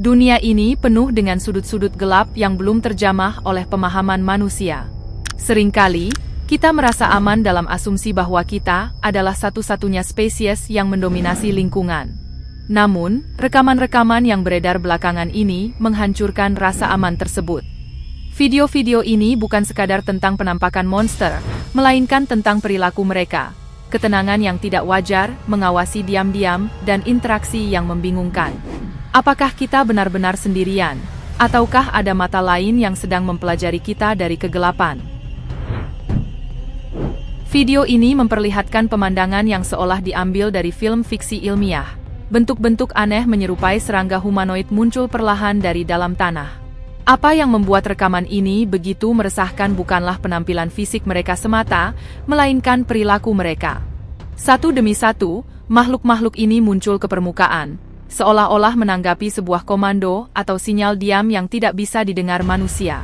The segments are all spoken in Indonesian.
Dunia ini penuh dengan sudut-sudut gelap yang belum terjamah oleh pemahaman manusia. Seringkali, kita merasa aman dalam asumsi bahwa kita adalah satu-satunya spesies yang mendominasi lingkungan. Namun, rekaman-rekaman yang beredar belakangan ini menghancurkan rasa aman tersebut. Video-video ini bukan sekadar tentang penampakan monster, melainkan tentang perilaku mereka, ketenangan yang tidak wajar, mengawasi diam-diam, dan interaksi yang membingungkan. Apakah kita benar-benar sendirian, ataukah ada mata lain yang sedang mempelajari kita dari kegelapan? Video ini memperlihatkan pemandangan yang seolah diambil dari film fiksi ilmiah. Bentuk-bentuk aneh menyerupai serangga humanoid muncul perlahan dari dalam tanah. Apa yang membuat rekaman ini begitu meresahkan bukanlah penampilan fisik mereka semata, melainkan perilaku mereka. Satu demi satu, makhluk-makhluk ini muncul ke permukaan, seolah-olah menanggapi sebuah komando atau sinyal diam yang tidak bisa didengar manusia.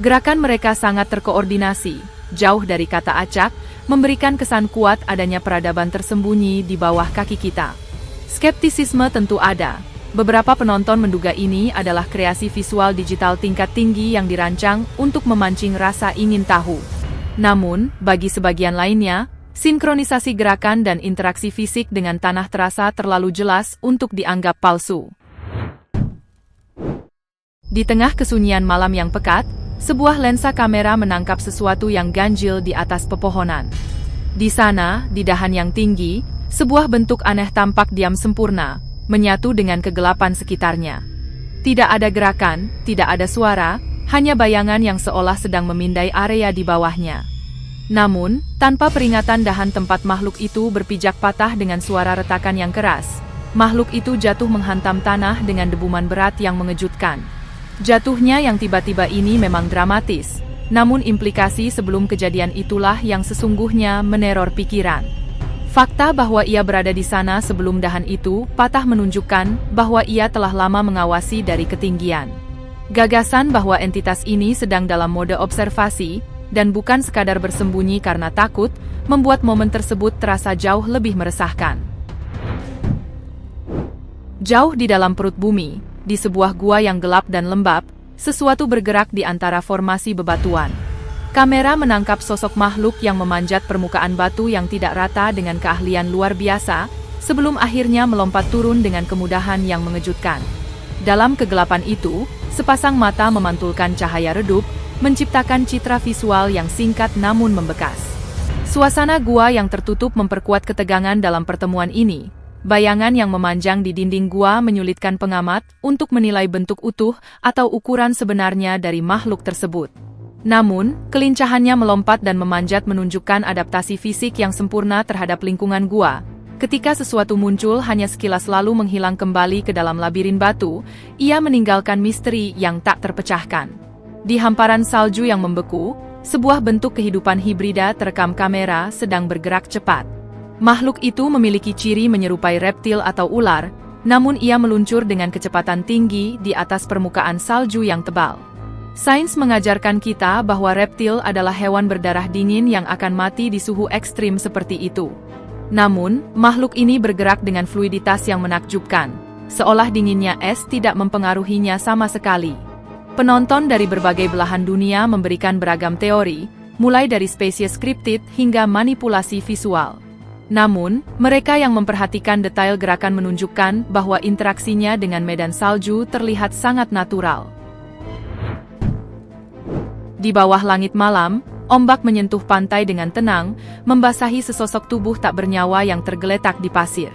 Gerakan mereka sangat terkoordinasi, jauh dari kata acak, memberikan kesan kuat adanya peradaban tersembunyi di bawah kaki kita. Skeptisisme tentu ada. Beberapa penonton menduga ini adalah kreasi visual digital tingkat tinggi yang dirancang untuk memancing rasa ingin tahu. Namun, bagi sebagian lainnya, sinkronisasi gerakan dan interaksi fisik dengan tanah terasa terlalu jelas untuk dianggap palsu. Di tengah kesunyian malam yang pekat, sebuah lensa kamera menangkap sesuatu yang ganjil di atas pepohonan. Di sana, di dahan yang tinggi, sebuah bentuk aneh tampak diam sempurna, menyatu dengan kegelapan sekitarnya. Tidak ada gerakan, tidak ada suara, hanya bayangan yang seolah sedang memindai area di bawahnya. Namun, tanpa peringatan dahan tempat makhluk itu berpijak patah dengan suara retakan yang keras. Makhluk itu jatuh menghantam tanah dengan debuman berat yang mengejutkan. Jatuhnya yang tiba-tiba ini memang dramatis, namun implikasi sebelum kejadian itulah yang sesungguhnya meneror pikiran. Fakta bahwa ia berada di sana sebelum dahan itu patah menunjukkan bahwa ia telah lama mengawasi dari ketinggian. Gagasan bahwa entitas ini sedang dalam mode observasi, dan bukan sekadar bersembunyi karena takut, membuat momen tersebut terasa jauh lebih meresahkan. Jauh di dalam perut bumi, di sebuah gua yang gelap dan lembab, sesuatu bergerak di antara formasi bebatuan. Kamera menangkap sosok makhluk yang memanjat permukaan batu yang tidak rata dengan keahlian luar biasa, sebelum akhirnya melompat turun dengan kemudahan yang mengejutkan. Dalam kegelapan itu, sepasang mata memantulkan cahaya redup, menciptakan citra visual yang singkat namun membekas. Suasana gua yang tertutup memperkuat ketegangan dalam pertemuan ini. Bayangan yang memanjang di dinding gua menyulitkan pengamat untuk menilai bentuk utuh atau ukuran sebenarnya dari makhluk tersebut. Namun, kelincahannya melompat dan memanjat menunjukkan adaptasi fisik yang sempurna terhadap lingkungan gua. Ketika sesuatu muncul hanya sekilas lalu menghilang kembali ke dalam labirin batu, ia meninggalkan misteri yang tak terpecahkan. Di hamparan salju yang membeku, sebuah bentuk kehidupan hibrida terekam kamera sedang bergerak cepat. Makhluk itu memiliki ciri menyerupai reptil atau ular, namun ia meluncur dengan kecepatan tinggi di atas permukaan salju yang tebal. Sains mengajarkan kita bahwa reptil adalah hewan berdarah dingin yang akan mati di suhu ekstrim seperti itu. Namun, makhluk ini bergerak dengan fluiditas yang menakjubkan, seolah dinginnya es tidak mempengaruhinya sama sekali. Penonton dari berbagai belahan dunia memberikan beragam teori, mulai dari spesies kriptid hingga manipulasi visual. Namun, mereka yang memperhatikan detail gerakan menunjukkan bahwa interaksinya dengan medan salju terlihat sangat natural. Di bawah langit malam, ombak menyentuh pantai dengan tenang, membasahi sesosok tubuh tak bernyawa yang tergeletak di pasir.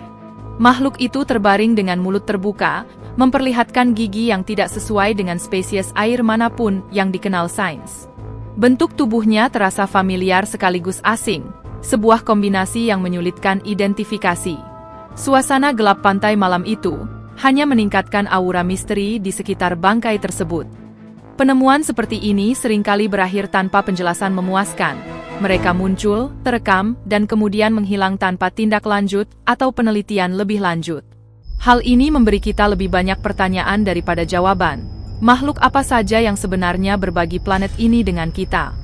Makhluk itu terbaring dengan mulut terbuka, memperlihatkan gigi yang tidak sesuai dengan spesies air manapun yang dikenal sains. Bentuk tubuhnya terasa familiar sekaligus asing, sebuah kombinasi yang menyulitkan identifikasi. Suasana gelap pantai malam itu hanya meningkatkan aura misteri di sekitar bangkai tersebut. Penemuan seperti ini seringkali berakhir tanpa penjelasan memuaskan. Mereka muncul, terekam, dan kemudian menghilang tanpa tindak lanjut atau penelitian lebih lanjut. Hal ini memberi kita lebih banyak pertanyaan daripada jawaban. Makhluk apa saja yang sebenarnya berbagi planet ini dengan kita?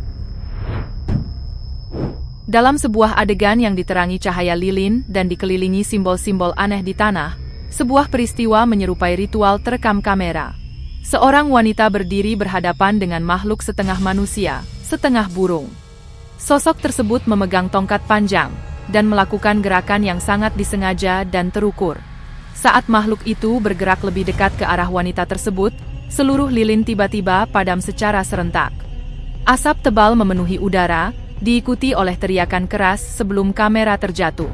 Dalam sebuah adegan yang diterangi cahaya lilin dan dikelilingi simbol-simbol aneh di tanah, Sebuah peristiwa menyerupai ritual terekam kamera. Seorang wanita berdiri berhadapan dengan makhluk setengah manusia, setengah burung. Sosok tersebut memegang tongkat panjang dan melakukan gerakan yang sangat disengaja dan terukur. Saat makhluk itu bergerak lebih dekat ke arah wanita tersebut, seluruh lilin tiba-tiba padam secara serentak. Asap tebal memenuhi udara, diikuti oleh teriakan keras sebelum kamera terjatuh.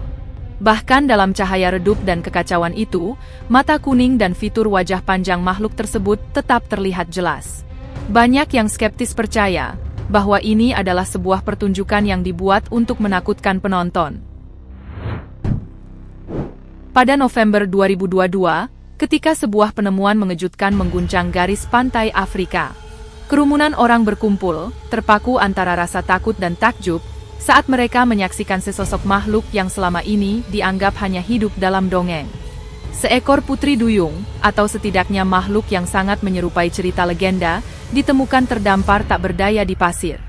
Bahkan dalam cahaya redup dan kekacauan itu, mata kuning dan fitur wajah panjang makhluk tersebut tetap terlihat jelas. Banyak yang skeptis percaya bahwa ini adalah sebuah pertunjukan yang dibuat untuk menakutkan penonton. Pada November 2022, ketika sebuah penemuan mengejutkan mengguncang garis pantai Afrika, kerumunan orang berkumpul, terpaku antara rasa takut dan takjub, saat mereka menyaksikan sesosok makhluk yang selama ini dianggap hanya hidup dalam dongeng. Seekor putri duyung, atau setidaknya makhluk yang sangat menyerupai cerita legenda, ditemukan terdampar tak berdaya di pasir.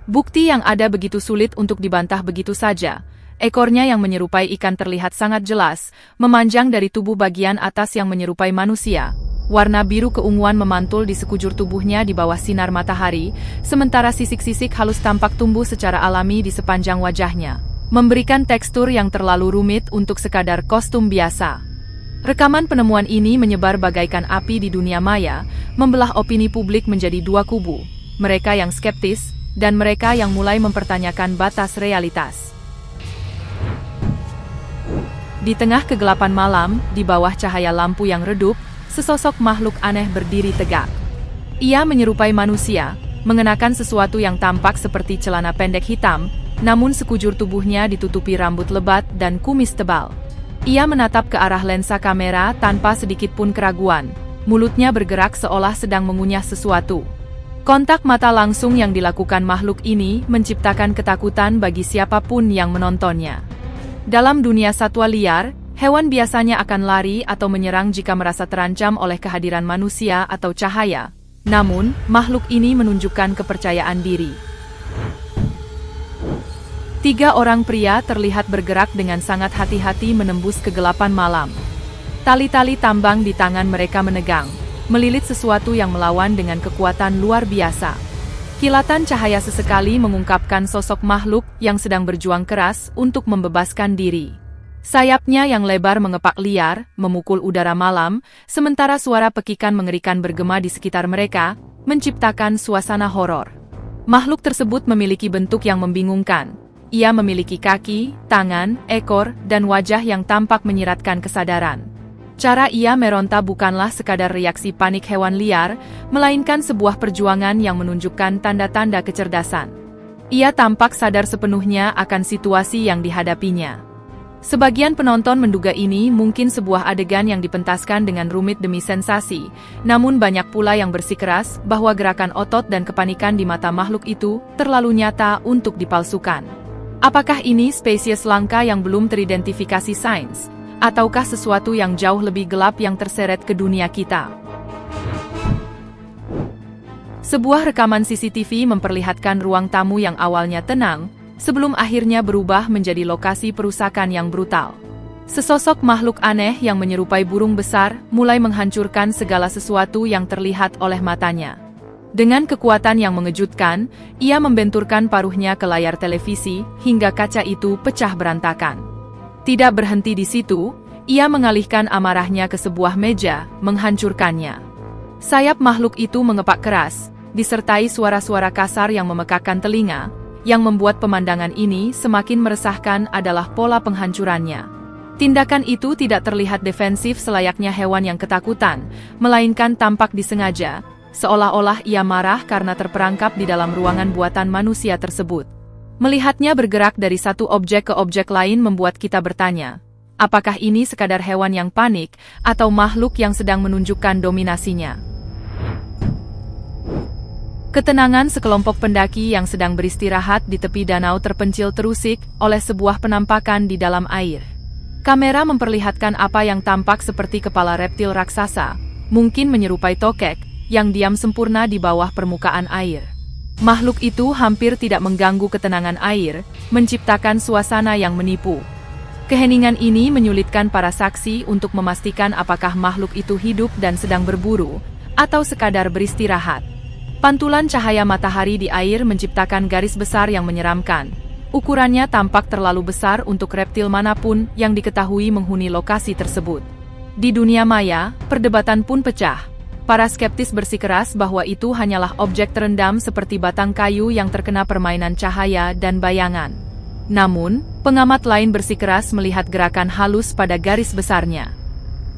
Bukti yang ada begitu sulit untuk dibantah begitu saja. Ekornya yang menyerupai ikan terlihat sangat jelas, memanjang dari tubuh bagian atas yang menyerupai manusia. Warna biru keunguan memantul di sekujur tubuhnya di bawah sinar matahari, sementara sisik-sisik halus tampak tumbuh secara alami di sepanjang wajahnya, memberikan tekstur yang terlalu rumit untuk sekadar kostum biasa. Rekaman penemuan ini menyebar bagaikan api di dunia maya, membelah opini publik menjadi dua kubu, mereka yang skeptis, dan mereka yang mulai mempertanyakan batas realitas. Di tengah kegelapan malam, di bawah cahaya lampu yang redup, sesosok makhluk aneh berdiri tegak. Ia menyerupai manusia, mengenakan sesuatu yang tampak seperti celana pendek hitam, namun sekujur tubuhnya ditutupi rambut lebat dan kumis tebal. Ia menatap ke arah lensa kamera tanpa sedikit pun keraguan, mulutnya bergerak seolah sedang mengunyah sesuatu. Kontak mata langsung yang dilakukan makhluk ini menciptakan ketakutan bagi siapapun yang menontonnya. Dalam dunia satwa liar, hewan biasanya akan lari atau menyerang jika merasa terancam oleh kehadiran manusia atau cahaya. Namun, makhluk ini menunjukkan kepercayaan diri. 3 orang pria terlihat bergerak dengan sangat hati-hati menembus kegelapan malam. Tali-tali tambang di tangan mereka menegang, melilit sesuatu yang melawan dengan kekuatan luar biasa. Kilatan cahaya sesekali mengungkapkan sosok makhluk yang sedang berjuang keras untuk membebaskan diri. Sayapnya yang lebar mengepak liar, memukul udara malam, sementara suara pekikan mengerikan bergema di sekitar mereka, menciptakan suasana horor. Makhluk tersebut memiliki bentuk yang membingungkan. Ia memiliki kaki, tangan, ekor, dan wajah yang tampak menyiratkan kesadaran. Cara ia meronta bukanlah sekadar reaksi panik hewan liar, melainkan sebuah perjuangan yang menunjukkan tanda-tanda kecerdasan. Ia tampak sadar sepenuhnya akan situasi yang dihadapinya. Sebagian penonton menduga ini mungkin sebuah adegan yang dipentaskan dengan rumit demi sensasi, namun banyak pula yang bersikeras bahwa gerakan otot dan kepanikan di mata makhluk itu terlalu nyata untuk dipalsukan. Apakah ini spesies langka yang belum teridentifikasi sains? Ataukah sesuatu yang jauh lebih gelap yang terseret ke dunia kita? Sebuah rekaman CCTV memperlihatkan ruang tamu yang awalnya tenang, sebelum akhirnya berubah menjadi lokasi perusakan yang brutal. Sesosok makhluk aneh yang menyerupai burung besar mulai menghancurkan segala sesuatu yang terlihat oleh matanya. Dengan kekuatan yang mengejutkan, ia membenturkan paruhnya ke layar televisi hingga kaca itu pecah berantakan. Tidak berhenti di situ, ia mengalihkan amarahnya ke sebuah meja, menghancurkannya. Sayap makhluk itu mengepak keras, disertai suara-suara kasar yang memekakkan telinga. Yang membuat pemandangan ini semakin meresahkan adalah pola penghancurannya. Tindakan itu tidak terlihat defensif selayaknya hewan yang ketakutan, melainkan tampak disengaja, seolah-olah ia marah karena terperangkap di dalam ruangan buatan manusia tersebut. Melihatnya bergerak dari satu objek ke objek lain membuat kita bertanya, apakah ini sekadar hewan yang panik, atau makhluk yang sedang menunjukkan dominasinya? Ketenangan sekelompok pendaki yang sedang beristirahat di tepi danau terpencil terusik oleh sebuah penampakan di dalam air. Kamera memperlihatkan apa yang tampak seperti kepala reptil raksasa, mungkin menyerupai tokek, yang diam sempurna di bawah permukaan air. Makhluk itu hampir tidak mengganggu ketenangan air, menciptakan suasana yang menipu. Keheningan ini menyulitkan para saksi untuk memastikan apakah makhluk itu hidup dan sedang berburu, atau sekadar beristirahat. Pantulan cahaya matahari di air menciptakan garis besar yang menyeramkan. Ukurannya tampak terlalu besar untuk reptil manapun yang diketahui menghuni lokasi tersebut. Di dunia maya, perdebatan pun pecah. Para skeptis bersikeras bahwa itu hanyalah objek terendam seperti batang kayu yang terkena permainan cahaya dan bayangan. Namun, pengamat lain bersikeras melihat gerakan halus pada garis besarnya.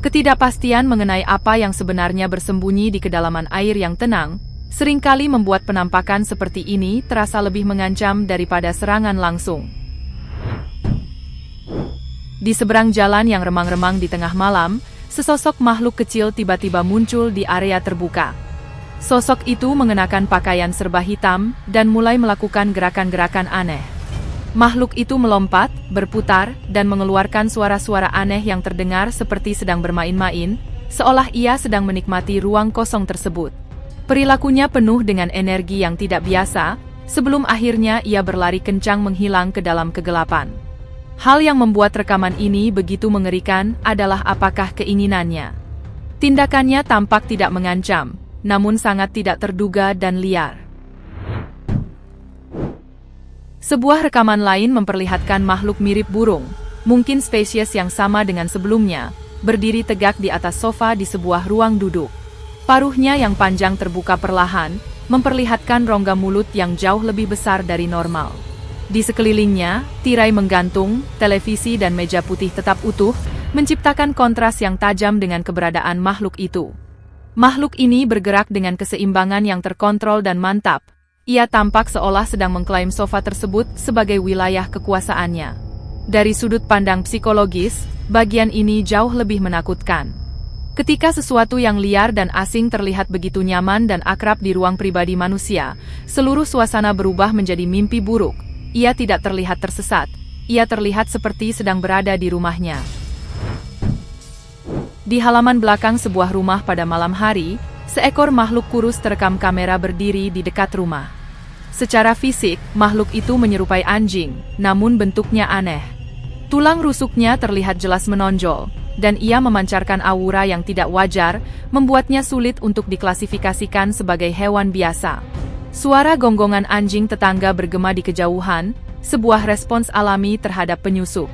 Ketidakpastian mengenai apa yang sebenarnya bersembunyi di kedalaman air yang tenang, seringkali membuat penampakan seperti ini terasa lebih mengancam daripada serangan langsung. Di seberang jalan yang remang-remang di tengah malam, sesosok makhluk kecil tiba-tiba muncul di area terbuka. Sosok itu mengenakan pakaian serba hitam dan mulai melakukan gerakan-gerakan aneh. Makhluk itu melompat, berputar, dan mengeluarkan suara-suara aneh yang terdengar seperti sedang bermain-main, seolah ia sedang menikmati ruang kosong tersebut. Perilakunya penuh dengan energi yang tidak biasa, sebelum akhirnya ia berlari kencang menghilang ke dalam kegelapan. Hal yang membuat rekaman ini begitu mengerikan adalah apakah keinginannya. Tindakannya tampak tidak mengancam, namun sangat tidak terduga dan liar. Sebuah rekaman lain memperlihatkan makhluk mirip burung, mungkin spesies yang sama dengan sebelumnya, berdiri tegak di atas sofa di sebuah ruang duduk. Paruhnya yang panjang terbuka perlahan, memperlihatkan rongga mulut yang jauh lebih besar dari normal. Di sekelilingnya, tirai menggantung, televisi dan meja putih tetap utuh, menciptakan kontras yang tajam dengan keberadaan makhluk itu. Makhluk ini bergerak dengan keseimbangan yang terkontrol dan mantap. Ia tampak seolah sedang mengklaim sofa tersebut sebagai wilayah kekuasaannya. Dari sudut pandang psikologis, bagian ini jauh lebih menakutkan. Ketika sesuatu yang liar dan asing terlihat begitu nyaman dan akrab di ruang pribadi manusia, seluruh suasana berubah menjadi mimpi buruk. Ia tidak terlihat tersesat, ia terlihat seperti sedang berada di rumahnya. Di halaman belakang sebuah rumah pada malam hari, seekor makhluk kurus terekam kamera berdiri di dekat rumah. Secara fisik, makhluk itu menyerupai anjing, namun bentuknya aneh. Tulang rusuknya terlihat jelas menonjol, dan ia memancarkan aura yang tidak wajar, membuatnya sulit untuk diklasifikasikan sebagai hewan biasa. Suara gonggongan anjing tetangga bergema di kejauhan, sebuah respons alami terhadap penyusup.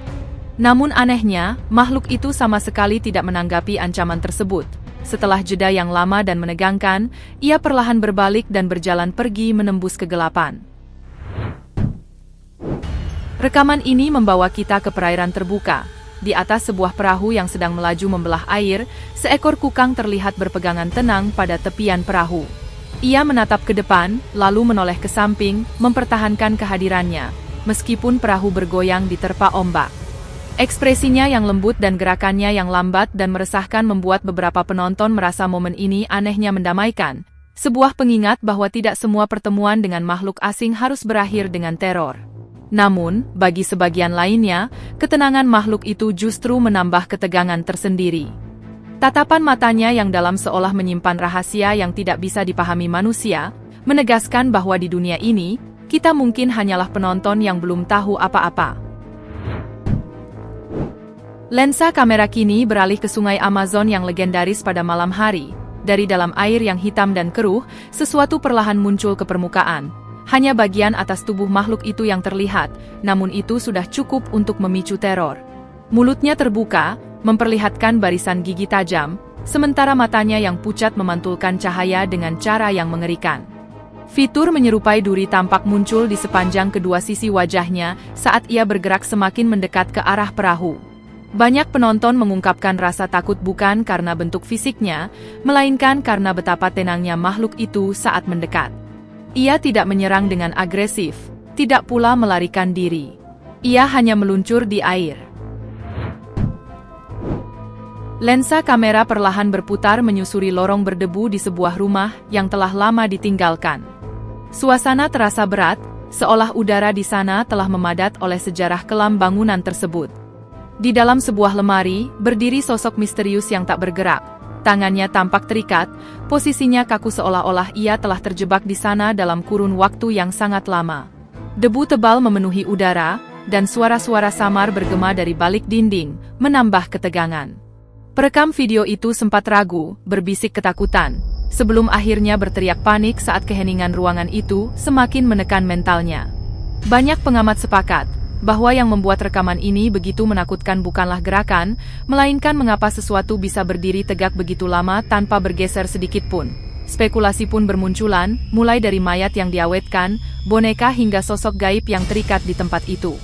Namun anehnya, makhluk itu sama sekali tidak menanggapi ancaman tersebut. Setelah jeda yang lama dan menegangkan, ia perlahan berbalik dan berjalan pergi menembus kegelapan. Rekaman ini membawa kita ke perairan terbuka. Di atas sebuah perahu yang sedang melaju membelah air, seekor kukang terlihat berpegangan tenang pada tepian perahu. Ia menatap ke depan, lalu menoleh ke samping, mempertahankan kehadirannya, meskipun perahu bergoyang diterpa ombak. Ekspresinya yang lembut dan gerakannya yang lambat dan meresahkan membuat beberapa penonton merasa momen ini anehnya mendamaikan. Sebuah pengingat bahwa tidak semua pertemuan dengan makhluk asing harus berakhir dengan teror. Namun, bagi sebagian lainnya, ketenangan makhluk itu justru menambah ketegangan tersendiri. Tatapan matanya yang dalam seolah menyimpan rahasia yang tidak bisa dipahami manusia, menegaskan bahwa di dunia ini, kita mungkin hanyalah penonton yang belum tahu apa-apa. Lensa kamera kini beralih ke sungai Amazon yang legendaris pada malam hari. Dari dalam air yang hitam dan keruh, sesuatu perlahan muncul ke permukaan. Hanya bagian atas tubuh makhluk itu yang terlihat, namun itu sudah cukup untuk memicu teror. Mulutnya terbuka, memperlihatkan barisan gigi tajam, sementara matanya yang pucat memantulkan cahaya dengan cara yang mengerikan. Fitur menyerupai duri tampak muncul di sepanjang kedua sisi wajahnya saat ia bergerak semakin mendekat ke arah perahu. Banyak penonton mengungkapkan rasa takut bukan karena bentuk fisiknya, melainkan karena betapa tenangnya makhluk itu saat mendekat. Ia tidak menyerang dengan agresif, tidak pula melarikan diri. Ia hanya meluncur di air. Lensa kamera perlahan berputar menyusuri lorong berdebu di sebuah rumah yang telah lama ditinggalkan. Suasana terasa berat, seolah udara di sana telah memadat oleh sejarah kelam bangunan tersebut. Di dalam sebuah lemari, berdiri sosok misterius yang tak bergerak. Tangannya tampak terikat, posisinya kaku seolah-olah ia telah terjebak di sana dalam kurun waktu yang sangat lama. Debu tebal memenuhi udara, dan suara-suara samar bergema dari balik dinding, menambah ketegangan. Perekam video itu sempat ragu, berbisik ketakutan, sebelum akhirnya berteriak panik saat keheningan ruangan itu semakin menekan mentalnya. Banyak pengamat sepakat bahwa yang membuat rekaman ini begitu menakutkan bukanlah gerakan, melainkan mengapa sesuatu bisa berdiri tegak begitu lama tanpa bergeser sedikit pun. Spekulasi pun bermunculan, mulai dari mayat yang diawetkan, boneka hingga sosok gaib yang terikat di tempat itu.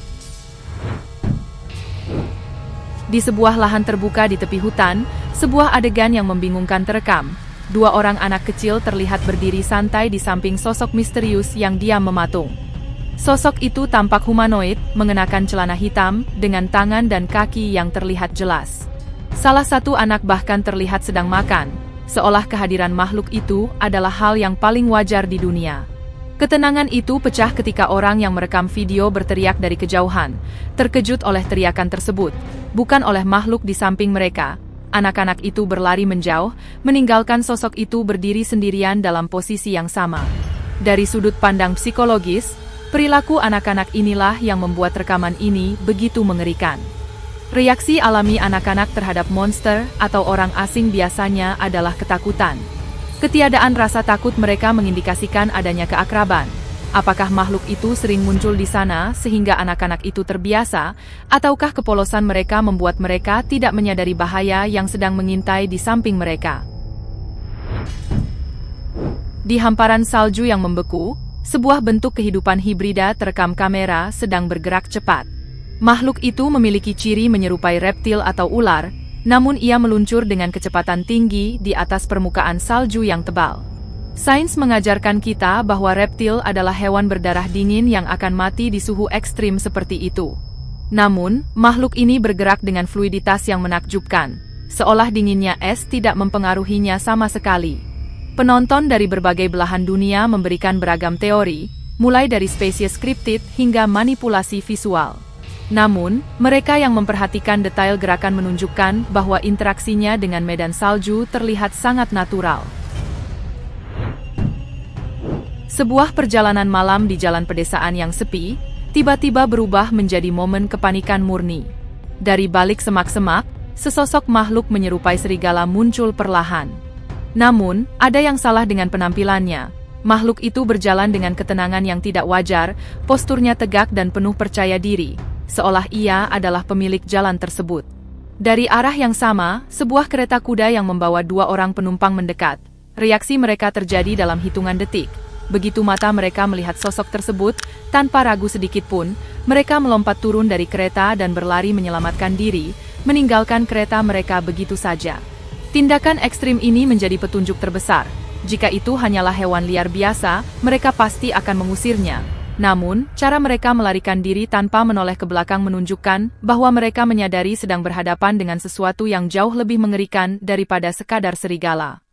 Di sebuah lahan terbuka di tepi hutan, sebuah adegan yang membingungkan terekam. Dua orang anak kecil terlihat berdiri santai di samping sosok misterius yang diam mematung. Sosok itu tampak humanoid, mengenakan celana hitam, dengan tangan dan kaki yang terlihat jelas. Salah satu anak bahkan terlihat sedang makan, seolah kehadiran makhluk itu adalah hal yang paling wajar di dunia. Ketenangan itu pecah ketika orang yang merekam video berteriak dari kejauhan, terkejut oleh teriakan tersebut, bukan oleh makhluk di samping mereka. Anak-anak itu berlari menjauh, meninggalkan sosok itu berdiri sendirian dalam posisi yang sama. Dari sudut pandang psikologis, perilaku anak-anak inilah yang membuat rekaman ini begitu mengerikan. Reaksi alami anak-anak terhadap monster atau orang asing biasanya adalah ketakutan. Ketiadaan rasa takut mereka mengindikasikan adanya keakraban. Apakah makhluk itu sering muncul di sana sehingga anak-anak itu terbiasa, ataukah kepolosan mereka membuat mereka tidak menyadari bahaya yang sedang mengintai di samping mereka? Di hamparan salju yang membeku, sebuah bentuk kehidupan hibrida terekam kamera sedang bergerak cepat. Makhluk itu memiliki ciri menyerupai reptil atau ular, namun ia meluncur dengan kecepatan tinggi di atas permukaan salju yang tebal. Sains mengajarkan kita bahwa reptil adalah hewan berdarah dingin yang akan mati di suhu ekstrim seperti itu. Namun, makhluk ini bergerak dengan fluiditas yang menakjubkan, seolah dinginnya es tidak mempengaruhinya sama sekali. Penonton dari berbagai belahan dunia memberikan beragam teori, mulai dari spesies kriptid hingga manipulasi visual. Namun, mereka yang memperhatikan detail gerakan menunjukkan bahwa interaksinya dengan medan salju terlihat sangat natural. Sebuah perjalanan malam di jalan pedesaan yang sepi, tiba-tiba berubah menjadi momen kepanikan murni. Dari balik semak-semak, sesosok makhluk menyerupai serigala muncul perlahan. Namun, ada yang salah dengan penampilannya. Makhluk itu berjalan dengan ketenangan yang tidak wajar, posturnya tegak dan penuh percaya diri, seolah ia adalah pemilik jalan tersebut. Dari arah yang sama, sebuah kereta kuda yang membawa dua orang penumpang mendekat. Reaksi mereka terjadi dalam hitungan detik. Begitu mata mereka melihat sosok tersebut, tanpa ragu sedikit pun, mereka melompat turun dari kereta dan berlari menyelamatkan diri, meninggalkan kereta mereka begitu saja. Tindakan ekstrim ini menjadi petunjuk terbesar. Jika itu hanyalah hewan liar biasa, mereka pasti akan mengusirnya. Namun, cara mereka melarikan diri tanpa menoleh ke belakang menunjukkan bahwa mereka menyadari sedang berhadapan dengan sesuatu yang jauh lebih mengerikan daripada sekadar serigala.